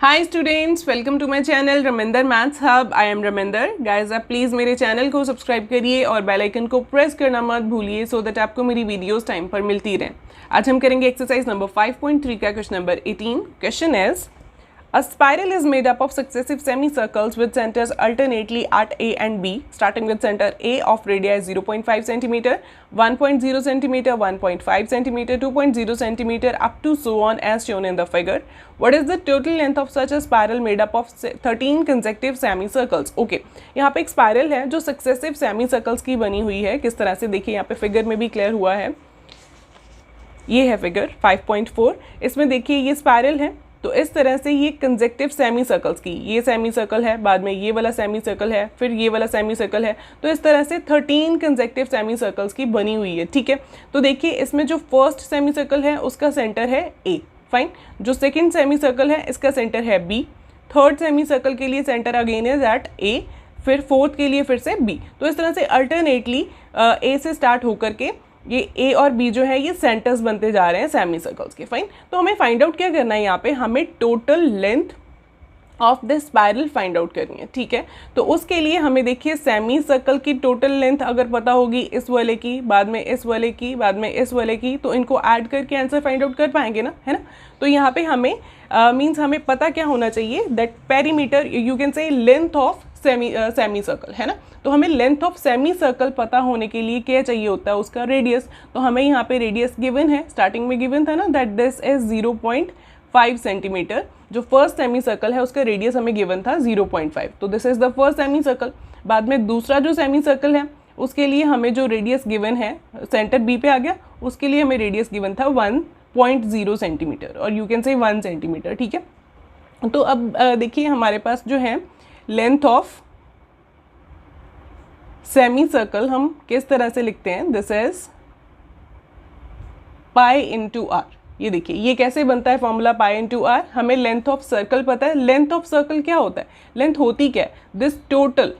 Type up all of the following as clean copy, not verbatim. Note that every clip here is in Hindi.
Hi students, welcome to my channel Raminder maths hub. I am Raminder. Guys, आप प्लीज़ मेरे चैनल को सब्सक्राइब करिए और बेल आइकन को प्रेस करना मत भूलिए सो दैट आपको मेरी वीडियोस टाइम पर मिलती रहें। आज हम करेंगे एक्सरसाइज नंबर 5.3 का question number 18। Question is A spiral is made up of successive semicircles with centers alternately at A and B, starting with center A of radii 0.5 cm, 1.0 cm, 1.5 cm, 2.0 cm up to so on as shown in the figure. What is the total length of such a spiral made up of 13 consecutive semicircles? Okay, यहाँ पे एक स्पायरल है जो सक्सेसिव सेमीसर्कल्स की बनी हुई है। किस तरह से देखिए, यहाँ पे फिगर में भी क्लियर हुआ है। ये है फिगर 5.4। इसमें देखिए ये स्पायरल है, तो इस तरह से ये कंजेक्टिव सेमी सर्कल्स की, ये सेमी सर्कल है, बाद में ये वाला सेमी सर्कल है, फिर ये वाला सेमी सर्कल है, तो इस तरह से 13 कंजेक्टिव सेमी सर्कल्स की बनी हुई है। ठीक है, तो देखिए इसमें जो फर्स्ट सेमी सर्कल है उसका सेंटर है ए, फाइन। जो सेकंड सेमी सर्कल है इसका सेंटर है बी, थर्ड सेमी सर्कल के लिए सेंटर अगेन इज एट ए, फिर फोर्थ के लिए फिर से बी। तो इस तरह से अल्टरनेटली ए से स्टार्ट होकर के ये ए और बी जो है ये सेंटर्स बनते जा रहे हैं सेमी सर्कल्स के, फाइन। तो हमें फाइंड आउट क्या करना है, यहाँ पे हमें total length of the spiral find out करनी है। ठीक है, तो उसके लिए हमें देखिए सेमी सर्कल की टोटल लेंथ अगर पता होगी इस वाले की, बाद में इस वाले की, बाद में इस वाले की, तो इनको ऐड करके आंसर फाइंड आउट कर पाएंगे ना, है ना। तो यहाँ पे हमें मीन्स हमें पता क्या होना चाहिए, that perimeter, you can say length of semi circle, है ना। तो हमें लेंथ ऑफ सेमी सर्कल पता होने के लिए क्या चाहिए होता है, उसका रेडियस। तो हमें यहाँ पे रेडियस गिवन है, स्टार्टिंग में गिवन था ना, दैट दिस इज 0.5 सेंटीमीटर। जो फर्स्ट सेमी सर्कल है उसका रेडियस हमें गिवन था 0.5, तो this is the first semi circle. बाद में दूसरा जो सेमी सर्कल है उसके लिए हमें जो रेडियस गिवन है, सेंटर बी पे आ गया, उसके लिए हमें रेडियस गिवन था 1.0 सेंटीमीटर, और यू कैन से 1 सेंटीमीटर। ठीक है, तो अब देखिए हमारे पास जो है लेंथ ऑफ सेमी सर्कल हम किस तरह से लिखते हैं, this is pi into r. ये देखिए ये कैसे बनता है फॉर्मूला, पाई इंटू आर। हमें लेंथ ऑफ सर्कल पता है। लेंथ ऑफ सर्कल क्या होता है, लेंथ होती क्या है, दिस टोटल,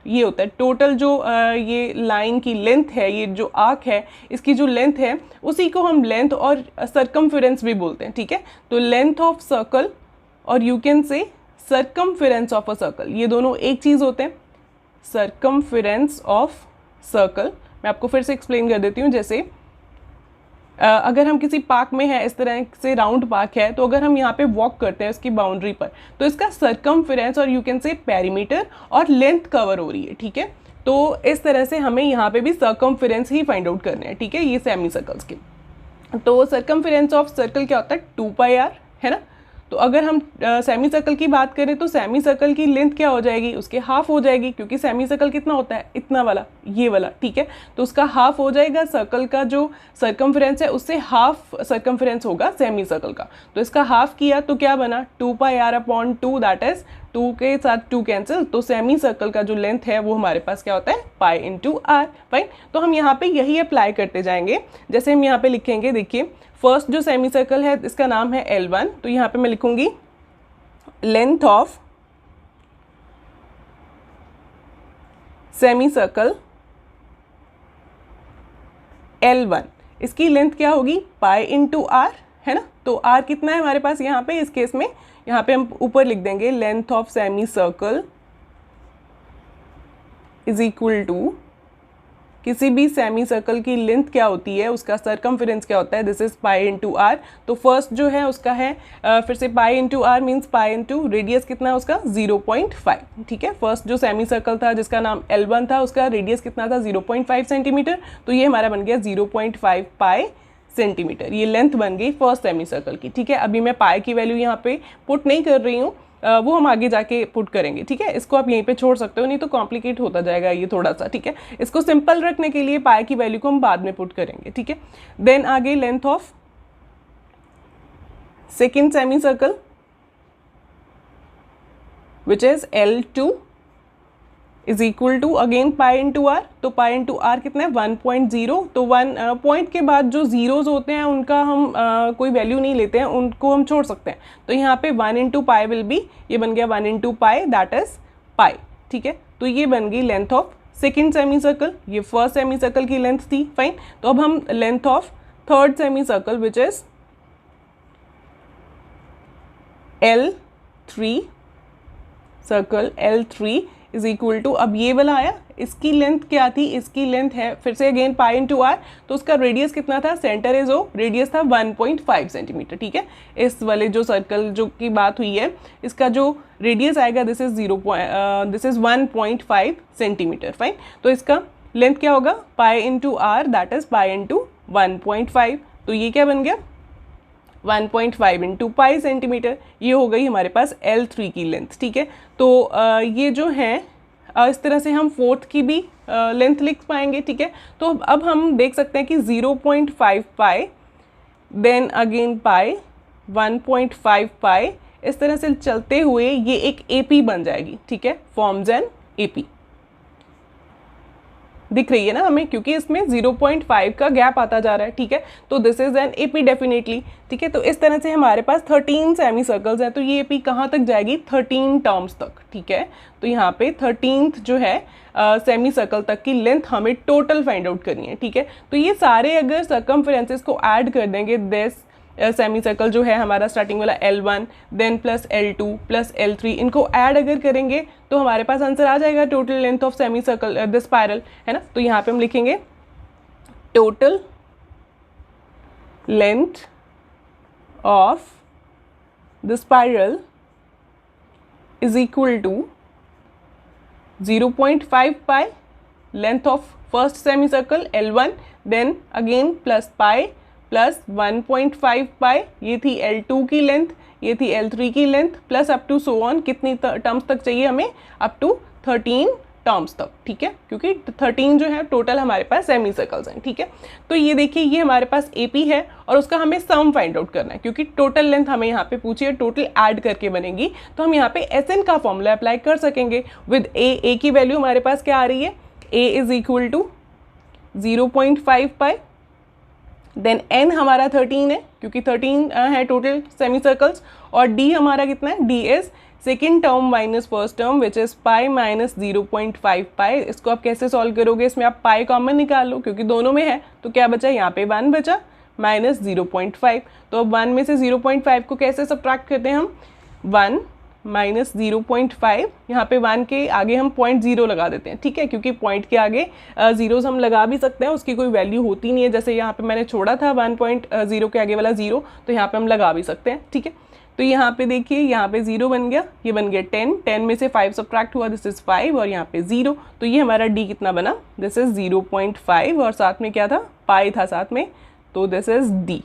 ये होता है टोटल जो ये लाइन की लेंथ है, ये जो आर्क है इसकी जो लेंथ है उसी को हम लेंथ और सर्कमफेरेंस भी बोलते हैं। ठीक है, तो लेंथ ऑफ सर्कल और you can say circumference of a circle, ये दोनों एक चीज़ होते हैं। सर्कमफेरेंस ऑफ सर्कल मैं आपको फिर से एक्सप्लेन कर देती हूँ। जैसे अगर हम किसी पार्क में हैं, इस तरह से राउंड पार्क है, तो अगर हम यहाँ पे वॉक करते हैं उसकी बाउंड्री पर, तो इसका सर्कमफेरेंस और यू कैन से पेरीमीटर और लेंथ कवर हो रही है। ठीक है, तो इस तरह से हमें यहाँ पे भी सर्कमफेरेंस ही फाइंड आउट करने हैं। ठीक है, ये सेमी सर्कल्स के। तो सर्कमफेरेंस ऑफ सर्कल क्या होता है, 2πr, है ना। तो अगर हम सेमी सर्कल की बात करें तो सेमी सर्कल की लेंथ क्या हो जाएगी, उसके हाफ हो जाएगी, क्योंकि सेमी सर्कल कितना होता है, इतना वाला, ये वाला। ठीक है, तो उसका हाफ हो जाएगा। सर्कल का जो सर्कमफेरेंस है उससे हाफ सर्कमफेरेंस होगा सेमी सर्कल का, तो इसका हाफ किया तो क्या बना, 2πr/2, दैट इज 2 के साथ 2 कैंसिल, तो सेमी सर्कल का जो लेंथ है वो हमारे पास क्या होता है, पाई इंटू आर, फाइन। तो हम यहाँ पे यही अप्लाई करते जाएंगे। जैसे हम यहाँ पे लिखेंगे, देखिए फर्स्ट जो सेमी सर्कल है इसका नाम है L1, तो यहाँ पे मैं लिखूंगी length of semi circle L1, इसकी लेंथ क्या होगी, पाई इंटू आर, है ना। तो आर कितना है हमारे पास यहाँ पे, इस केस में यहाँ पे हम ऊपर लिख देंगे length of semi circle is equal to, किसी भी सेमी सर्कल की लेंथ क्या होती है, उसका सर्कमफेरेंस क्या होता है, this is pi into r. तो फर्स्ट जो है उसका है फिर से pi into r means pi into radius कितना है उसका 0.5। ठीक है, फर्स्ट जो सेमी सर्कल था जिसका नाम L1 था उसका रेडियस कितना था 0.5 सेंटीमीटर, तो ये हमारा बन गया 0.5 पाई सेंटीमीटर। ये लेंथ बन गई फर्स्ट सेमी सर्कल की। ठीक है, अभी मैं पाई की वैल्यू यहाँ पे पुट नहीं कर रही हूँ, वो हम आगे जाके पुट करेंगे। ठीक है, इसको आप यहीं पे छोड़ सकते हो, नहीं तो कॉम्प्लिकेट होता जाएगा ये थोड़ा सा। ठीक है, इसको सिंपल रखने के लिए पाई की वैल्यू को हम बाद में पुट करेंगे। ठीक है, देन आगे length of second semi circle which is L2 is equal to again pi into r. तो पाई इंटू आर कितना है 1.0, तो 1 पॉइंट के बाद जो जीरोज होते हैं उनका हम कोई वैल्यू नहीं लेते हैं, उनको हम छोड़ सकते हैं। तो यहाँ पे 1 इंटू पाई विल बी, ये बन गया 1 into pi, that is pi. ठीक है, तो ये बन गई length of second semi circle, ये फर्स्ट सेमी सर्कल की लेंथ थी, फाइन। तो अब हम length of third semi circle which is L L3 circle L3 is equal to, अब ये वाला आया, इसकी लेंथ क्या थी, इसकी लेंथ है फिर से अगेन पाई इंटू आर, तो उसका रेडियस कितना था, सेंटर इज ओ, रेडियस था 1.5 सेंटीमीटर, ठीक है। इस वाले जो सर्कल जो की बात हुई है इसका जो रेडियस आएगा दिस इज 1.5 सेंटीमीटर, फाइन। तो इसका लेंथ क्या होगा, pi into r, that is pi into 1.5, तो ये क्या बन गया 1.5 इंटू पाई सेंटीमीटर। ये हो गई हमारे पास L3 की लेंथ, ठीक है। तो ये जो है इस तरह से हम फोर्थ की भी लेंथ लिख पाएंगे, ठीक है। तो अब हम देख सकते हैं कि 0.5 पाई, देन अगेन पाई, 1.5 पाई, इस तरह से चलते हुए ये एक AP बन जाएगी, ठीक है, फॉर्म्स एन AP। दिख रही है ना हमें, क्योंकि इसमें 0.5 का गैप आता जा रहा है, ठीक है। तो this is an AP definitely, ठीक है। तो इस तरह से हमारे पास 13 सेमी सर्कल्स हैं, तो ये AP कहाँ तक जाएगी, 13 टर्म्स तक, ठीक है। तो यहाँ पे 13th जो है सेमी सर्कल तक की लेंथ हमें टोटल फाइंड आउट करनी है, ठीक है। तो ये सारे अगर सर्कमफ्रेंसेस को ऐड कर देंगे, दिस सेमी सर्कल जो है हमारा स्टार्टिंग वाला L1 then plus L2 plus L3, इनको ऐड अगर करेंगे तो हमारे पास आंसर आ जाएगा total length of semi circle the spiral, है ना। तो यहाँ पे हम लिखेंगे total length of the spiral is equal to 0.5 pi length of first semi circle L1, then again plus pi plus 1.5 pi, ये थी L2 की लेंथ, ये थी L3 की length, plus up to so on, कितनी टर्म्स तक चाहिए हमें, अप टू 13 टर्म्स तक, ठीक है, क्योंकि 13 जो है टोटल हमारे पास सेमी सर्कल्स हैं, ठीक है। तो ये देखिए ये हमारे पास AP है और उसका हमें सम फाइंड आउट करना है, क्योंकि टोटल लेंथ हमें यहाँ पे पूछी है, टोटल ऐड करके बनेगी, तो हम यहाँ पे SN का फॉर्मूला अप्लाई कर सकेंगे विद A की वैल्यू हमारे पास क्या आ रही है, A is equal to 0.5 pi, then n हमारा 13 है, क्योंकि 13 है टोटल सेमी सर्कल्स, और d हमारा कितना है, d is second term minus first term which is pi minus 0.5 pi. इसको आप कैसे सॉल्व करोगे, इसमें आप पाई कॉमन निकाल लो, क्योंकि दोनों में है, तो क्या बचा यहाँ पे 1 बचा माइनस 0.5। तो अब 1 में से 0.5 को कैसे सब्ट्रैक्ट करते हैं हम, 1 माइनस 0.5, यहाँ पे 1 के आगे हम 0.0 लगा देते हैं, ठीक है, क्योंकि पॉइंट के आगे जीरोस हम लगा भी सकते हैं, उसकी कोई वैल्यू होती नहीं है, जैसे यहाँ पे मैंने छोड़ा था 1.0 के आगे वाला 0, तो यहाँ पे हम लगा भी सकते हैं, ठीक है। तो यहाँ पे देखिए यहाँ पे 0 बन गया, ये बन गया 10 में से 5 सब्ट्रैक्ट हुआ, दिस इज 5, और यहाँ पे 0, तो ये हमारा d कितना बना, दिस इज 0.5, और साथ में क्या था, पाई था साथ में, तो दिस इज d,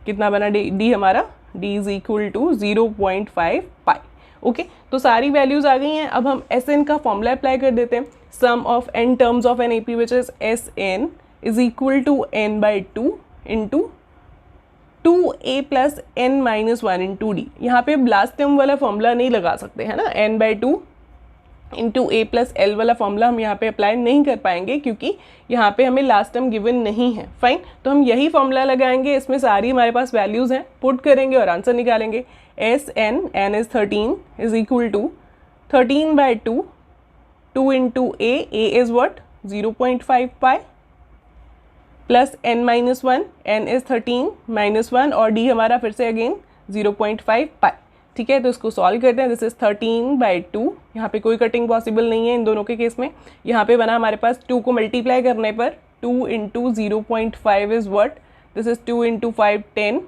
कितना बना d हमारा, d is equal to 0.5 pi, okay. तो सारी वैल्यूज आ गई हैं। अब हम SN का फॉर्मूला अप्लाई कर देते हैं, sum of n terms of an AP which is SN is equal to n/2 into 2a plus n minus 1 into d. यहाँ पे लास्ट टर्म वाला फॉर्मूला नहीं लगा सकते, है ना, n/2 into a plus l वाला फॉर्मूला हम यहाँ पे अप्लाई नहीं कर पाएंगे, क्योंकि यहाँ पे हमें लास्ट टर्म गिवन नहीं है, फाइन। तो हम यही फॉर्मूला लगाएंगे, इसमें सारी हमारे पास वैल्यूज़ हैं, पुट करेंगे और आंसर निकालेंगे। SN, n is 13 is equal to 13/2, 2 into a is what 0.5 pi plus n minus 1, n is 13 minus 1, और d हमारा फिर से अगेन 0.5 पाई, ठीक है। तो इसको सॉल्व करते हैं, दिस इज 13/2, यहाँ पे कोई कटिंग पॉसिबल नहीं है इन दोनों के केस में। यहाँ पे बना हमारे पास 2 को मल्टीप्लाई करने पर 2 into 0.5 is what, this is 2 into 5 10,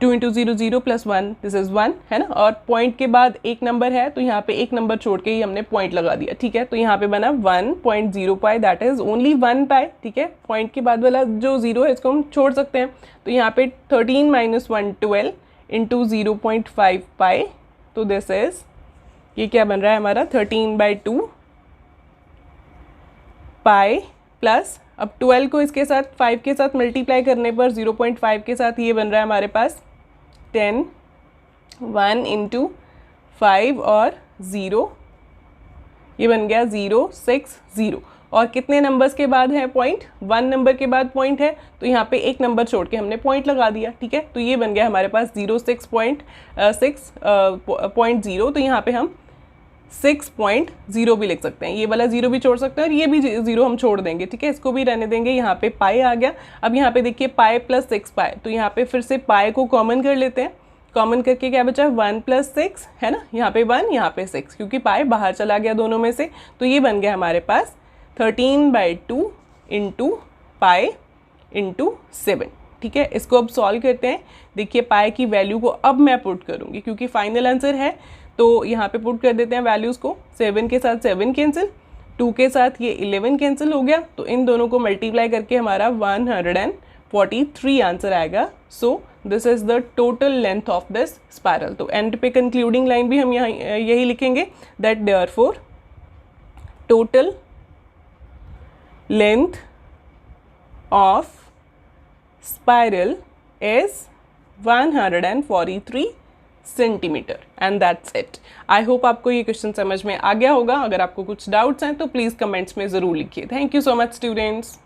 2 into 0 0 plus 1, this is 1, है ना। और पॉइंट के बाद एक नंबर है, तो यहाँ पे एक नंबर छोड़ के ही हमने पॉइंट लगा दिया, ठीक है। तो यहाँ पे बना 1.0 पाई, दैट इज ओनली 1 पाई, ठीक है। पॉइंट के बाद वाला जो 0 है इसको हम छोड़ सकते हैं, तो यहाँ पे 13 माइनस 1 12 इंटू 0.5 पाई, तो दिस इज, ये क्या बन रहा है हमारा 13/2 पाई प्लस, अब 12 को इसके साथ 5 के साथ मल्टीप्लाई करने पर 0.5 के साथ ये बन रहा है हमारे पास 10, 1 इंटू 5 और 0, ये बन गया 0 6 0, और कितने नंबर्स के बाद है पॉइंट, 1 नंबर के बाद पॉइंट है, तो यहाँ पे एक नंबर छोड़ के हमने पॉइंट लगा दिया, ठीक है। तो ये बन गया हमारे पास 0.0, तो यहाँ पे हम 6.0 भी लिख सकते हैं, ये वाला 0 भी छोड़ सकते हैं और ये भी 0 हम छोड़ देंगे, ठीक है, इसको भी रहने देंगे। यहाँ पे पाई आ गया, अब यहाँ पे देखिए पाई प्लस 6 पाई, तो यहाँ पे फिर से पाई को कॉमन कर लेते हैं, कॉमन करके क्या बचा 1 + 6 है ना, यहाँ पे 1 यहाँ पे 6, क्योंकि पाई बाहर चला गया दोनों में से, तो ये बन गया हमारे पास 13/2 इंटू पाई इंटू 7। ठीक है, इसको अब सॉल्व करते हैं। देखिए पाई की वैल्यू को अब मैं पुट करूँगी क्योंकि फाइनल आंसर है, तो यहाँ पे पुट कर देते हैं वैल्यूज़ को। 7 के साथ 7 कैंसिल, 2 के साथ ये 11 कैंसिल हो गया, तो इन दोनों को मल्टीप्लाई करके हमारा 143 आंसर आएगा। So this is the total length of this spiral. तो एंड पे कंक्लूडिंग लाइन भी हम यहाँ यही लिखेंगे that therefore total length of spiral is 143 centimetre and that's it. I hope आपको ये क्वेश्चन समझ में आ गया होगा। अगर आपको कुछ डाउट्स हैं तो प्लीज़ कमेंट्स में ज़रूर लिखिए। Thank you so much students.